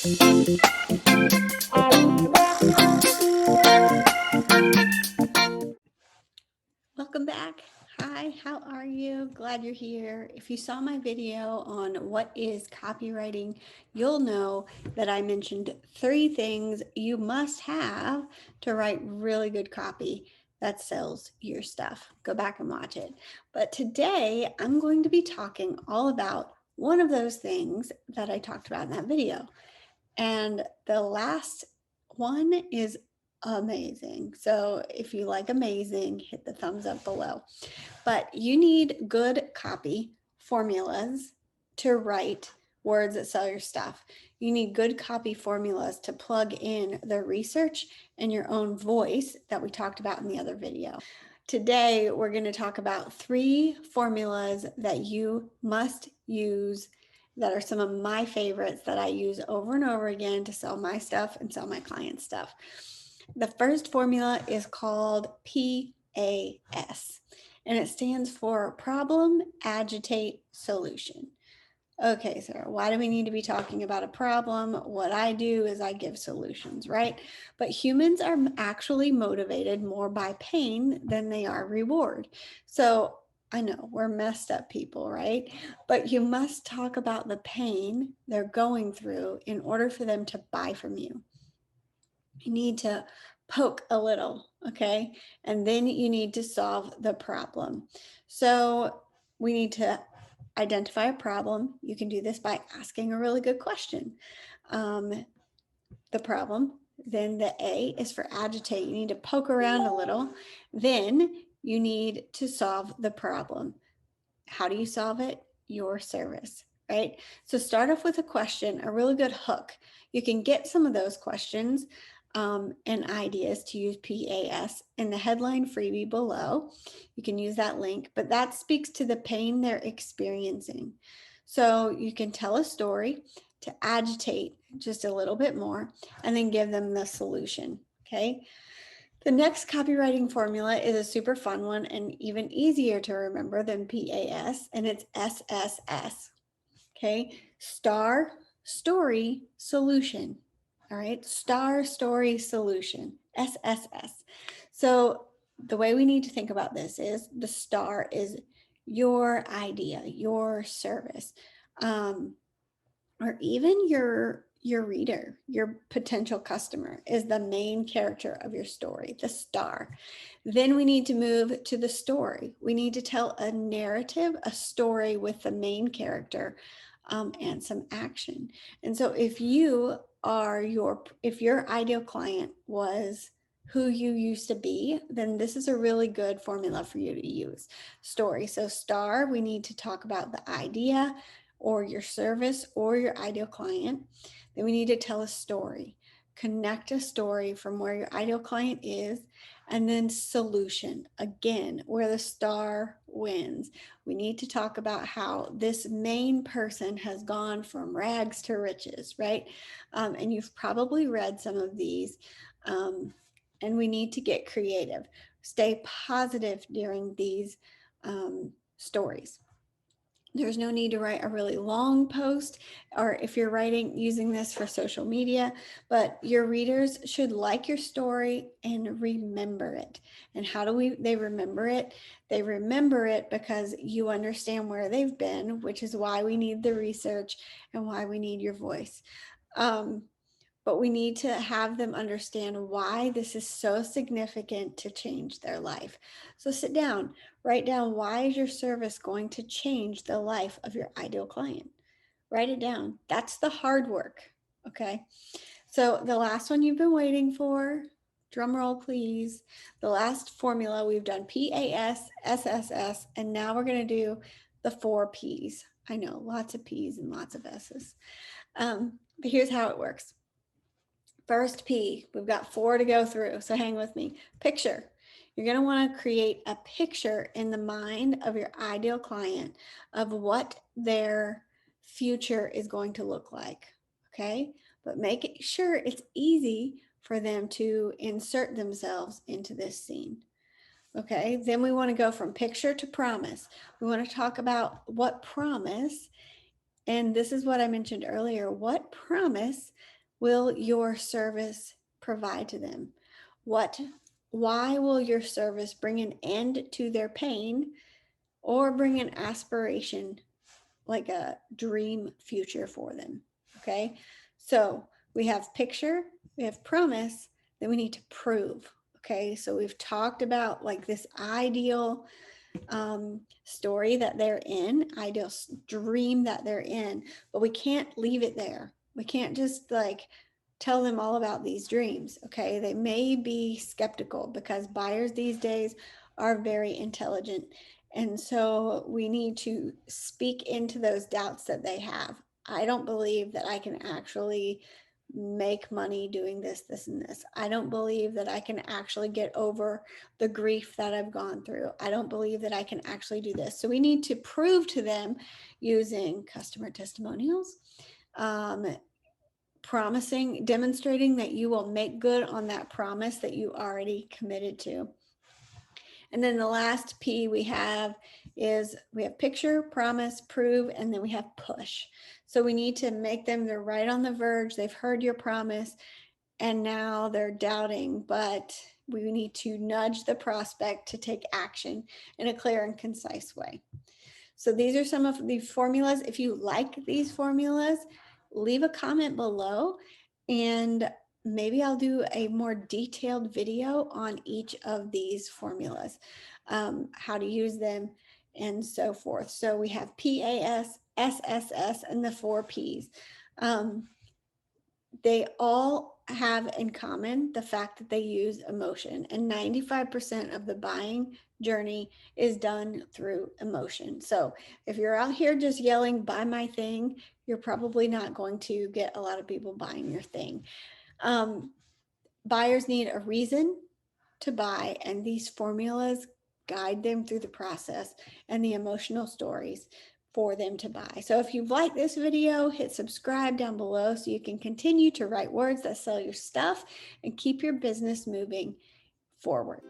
Welcome back. Hi, how are you? Glad you're here. If you saw my video on what is copywriting, you'll know that I mentioned 3 things you must have to write really good copy that sells your stuff. Go back and watch it. But today I'm going to be talking all about one of those things that I talked about in that video. And the last one is amazing. So if you like amazing, hit the thumbs up below. But you need good copy formulas to write words that sell your stuff. You need good copy formulas to plug in the research and your own voice that we talked about in the other video. Today, we're going to talk about 3 formulas that you must use that are some of my favorites that I use over and over again to sell my stuff and sell my clients' stuff. The first formula is called PAS, and it stands for Problem, Agitate, Solution. Okay, Sarah, why do we need to be talking about a problem? What I do is I give solutions, right? But humans are actually motivated more by pain than they are reward. So I know we're messed up people, right? But you must talk about the pain they're going through in order for them to buy from you. You need to poke a little, okay? And then you need to solve the problem. So we need to identify a problem. You can do this by asking a really good question. The problem. Then the A is for agitate. You need to poke around a little. Then you need to solve the problem. How do you solve it? Your service, right? So start off with a question, a really good hook. You can get some of those questions and ideas to use PAS in the headline freebie below. You can use that link, but that speaks to the pain they're experiencing. So you can tell a story to agitate just a little bit more and then give them the solution, okay? The next copywriting formula is a super fun one and even easier to remember than PAS, and it's SSS. Okay, star, story, solution. All right, star, story, solution, SSS. So the way we need to think about this is the star is your idea, your service, or even your reader, your potential customer is the main character of your story, the star. Then we need to move to the story. We need to tell a narrative, a story with the main character and some action. And so if your ideal client was who you used to be, then this is a really good formula for you to use. Story. So star, we need to talk about the idea or your service or your ideal client. Then we need to tell a story, connect a story from where your ideal client is, and then solution, again, where the star wins. We need to talk about how this main person has gone from rags to riches, right? And you've probably read some of these, and we need to get creative. Stay positive during these stories. There's no need to write a really long post, or if you're using this for social media, but your readers should like your story and remember it. And how do they remember it? They remember it because you understand where they've been, which is why we need the research and why we need your voice. But we need to have them understand why this is so significant to change their life. So sit down, write down, why is your service going to change the life of your ideal client? Write it down. That's the hard work, okay? So the last one you've been waiting for, drum roll please. The last formula, we've done PAS, SSS, and now we're gonna do the 4 Ps. I know, lots of Ps and lots of S's. But here's how it works. First P, we've got 4 to go through, so hang with me. Picture. You're going to want to create a picture in the mind of your ideal client of what their future is going to look like, okay? But make sure it's easy for them to insert themselves into this scene, okay? Then we want to go from picture to promise. We want to talk about what promise And this is what I mentioned earlier. What promise will your service provide to them? Why will your service bring an end to their pain or bring an aspiration, like a dream future for them? Okay. So we have picture, we have promise, then we need to prove. Okay. So we've talked about like this ideal story that they're in, ideal dream that they're in, but we can't leave it there. We can't just like tell them all about these dreams. Okay. They may be skeptical because buyers these days are very intelligent. And so we need to speak into those doubts that they have. I don't believe that I can actually make money doing this, this, and this. I don't believe that I can actually get over the grief that I've gone through. I don't believe that I can actually do this. So we need to prove to them using customer testimonials, demonstrating that you will make good on that promise that you already committed to. And then the last P we have is we have picture, promise, prove, and then we have push. So we need to make them, they're right on the verge. They've heard your promise and now they're doubting, but we need to nudge the prospect to take action in a clear and concise way. So these are some of the formulas. If you like these formulas, leave a comment below and maybe I'll do a more detailed video on each of these formulas, how to use them and so forth. So we have PAS, SSS, and the 4 Ps. They all have in common the fact that they use emotion, and 95% of the buying journey is done through emotion. So if you're out here just yelling, buy my thing, you're probably not going to get a lot of people buying your thing. Buyers need a reason to buy, and these formulas guide them through the process and the emotional stories for them to buy. So if you've liked this video, hit subscribe down below so you can continue to write words that sell your stuff and keep your business moving forward.